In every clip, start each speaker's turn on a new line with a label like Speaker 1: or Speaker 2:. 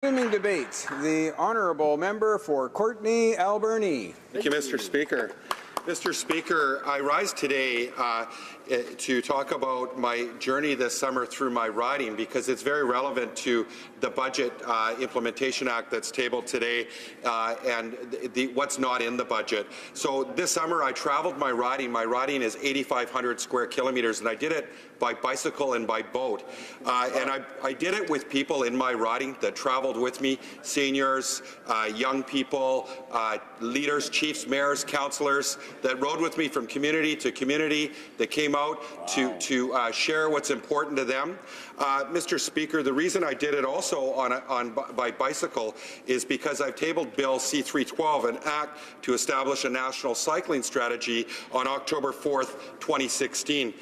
Speaker 1: Resuming debate, the honourable member for Courtenay-Alberni.
Speaker 2: Thank you, Mr. Speaker. Mr. Speaker, I rise today to talk about my journey this summer through my riding because it's very relevant to the Budget Implementation Act that's tabled today and what's not in the budget. So this summer I traveled my riding. My riding is 8,500 square kilometres and I did it by bicycle and by boat. And I did it with people in my riding that traveled with me, seniors, young people, leaders, chiefs, mayors, councillors, that rode with me from community to community, that came out to share what's important to them. Mr. Speaker, the reason I did it also by bicycle is because I've tabled Bill C-312, an act to establish a national cycling strategy on October 4th, 2016.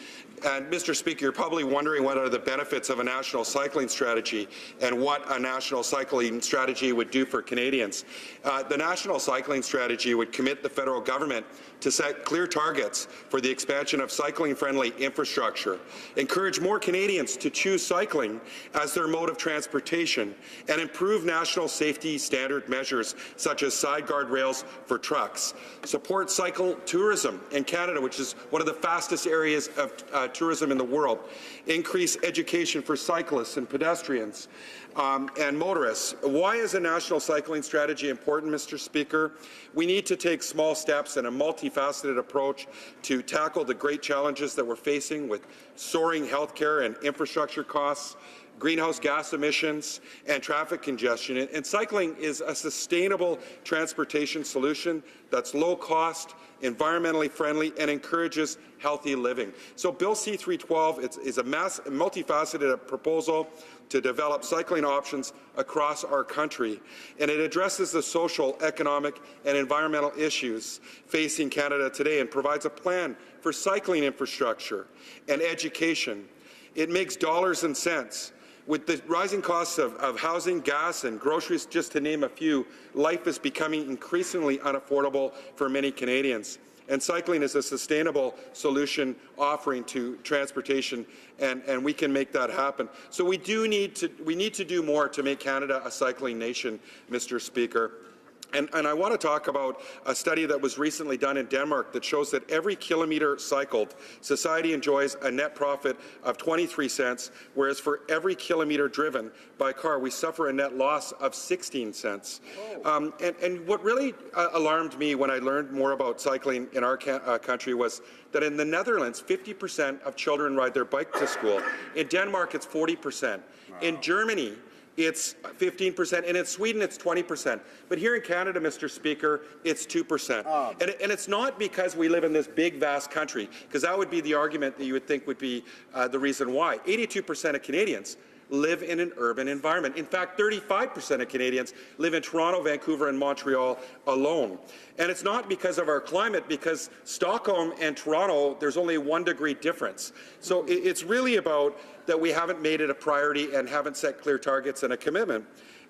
Speaker 2: And Mr. Speaker, you're probably wondering what are the benefits of a national cycling strategy and what a national cycling strategy would do for Canadians. The national cycling strategy would commit the federal government to set clear targets for the expansion of cycling-friendly infrastructure, encourage more Canadians to choose cycling as their mode of transportation, and improve national safety standard measures such as side guard rails for trucks, support cycle tourism in Canada, which is one of the fastest areas of tourism in the world, increase education for cyclists and pedestrians and motorists. Why is a national cycling strategy important, Mr. Speaker? We need to take small steps and a multifaceted approach to tackle the great challenges that we're facing with soaring healthcare and infrastructure costs, greenhouse gas emissions, and traffic congestion. And cycling is a sustainable transportation solution that's low cost, environmentally friendly, and encourages healthy living. So Bill C-312 is a multifaceted proposal to develop cycling options across our country, and it addresses the social, economic, and environmental issues facing Canada today and provides a plan for cycling infrastructure and education. It makes dollars and cents. With the rising costs of housing, gas, and groceries, just to name a few, life is becoming increasingly unaffordable for many Canadians. And cycling is a sustainable solution offering to transportation, and we can make that happen. So we need to do more to make Canada a cycling nation, Mr. Speaker. And I want to talk about a study that was recently done in Denmark that shows that every kilometre cycled, society enjoys a net profit of 23 cents, whereas for every kilometre driven by car, we suffer a net loss of 16 cents. And what really alarmed me when I learned more about cycling in our country was that in the Netherlands, 50% of children ride their bike to school. In Denmark, it's 40%. Wow. In Germany, it's 15%, and in Sweden it's 20%. But here in Canada, Mr. Speaker, it's 2%. And it's not because we live in this big, vast country, because that would be the argument that you would think would be the reason why. 82% of Canadians live in an urban environment. In fact, 35% of Canadians live in Toronto, Vancouver, and Montreal alone. And it's not because of our climate, because Stockholm and Toronto, there's only a 1 degree difference. So it's really about that we haven't made it a priority and haven't set clear targets and a commitment.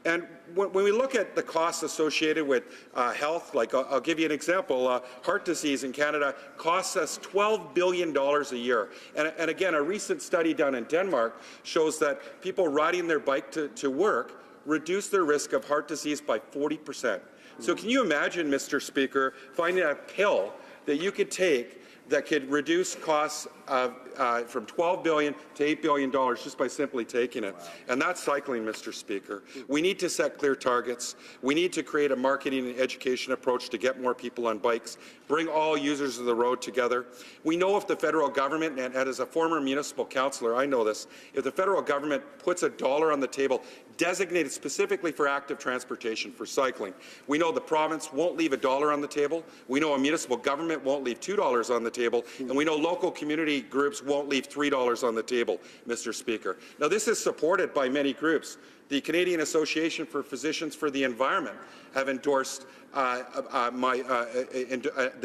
Speaker 2: And when we look at the costs associated with health, like I'll give you an example, heart disease in Canada costs us $12 billion a year. And again, a recent study done in Denmark shows that people riding their bike to work reduce their risk of heart disease by 40%. So can you imagine, Mr. Speaker, finding a pill that you could take that could reduce costs from $12 billion to $8 billion just by simply taking it. Wow. And that's cycling, Mr. Speaker. We need to set clear targets. We need to create a marketing and education approach to get more people on bikes, bring all users of the road together. We know if the federal government, and as a former municipal councillor, I know this, if the federal government puts $1 on the table designated specifically for active transportation, for cycling, we know the province won't leave $1 on the table. We know a municipal government won't leave $2 on the table, and we know local community groups won't leave $3 on the table, Mr. Speaker. Now, this is supported by many groups. The Canadian Association for Physicians for the Environment have endorsed the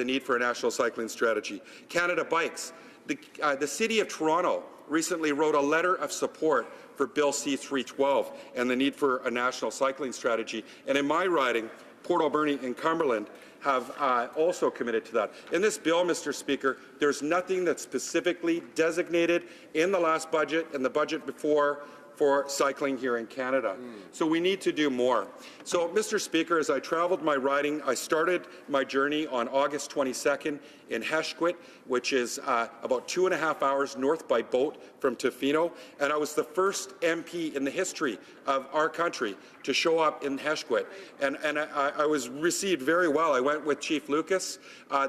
Speaker 2: need for a national cycling strategy. Canada Bikes, the City of Toronto recently wrote a letter of support for Bill C-312 and the need for a national cycling strategy. And in my riding, Port-Alberni and Cumberland have also committed to that. In this bill, Mr. Speaker, there's nothing that's specifically designated in the last budget and the budget before for cycling here in Canada. So we need to do more. So, Mr. Speaker, as I traveled my riding, I started my journey on August 22nd in Heshquit, which is about 2.5 hours north by boat from Tofino, and I was the first MP in the history of our country to show up in Heshquit, and I was received very well. I went with Chief Lucas.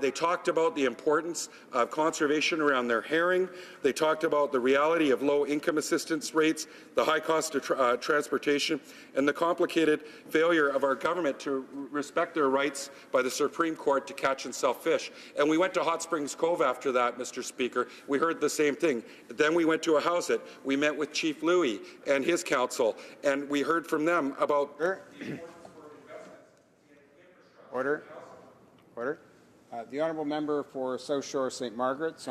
Speaker 2: They talked about the importance of conservation around their herring. They talked about the reality of low income assistance rates, the high cost of transportation, and the complicated failure of our government to respect their rights by the Supreme Court to catch and sell fish. And we went to Hot Springs Cove after that, Mr. Speaker. We heard the same thing. Then we went to Ahousaht. We met with Chief Louis and his council, and we heard from them about...
Speaker 1: Order. The honourable member for South Shore St. Margaret's.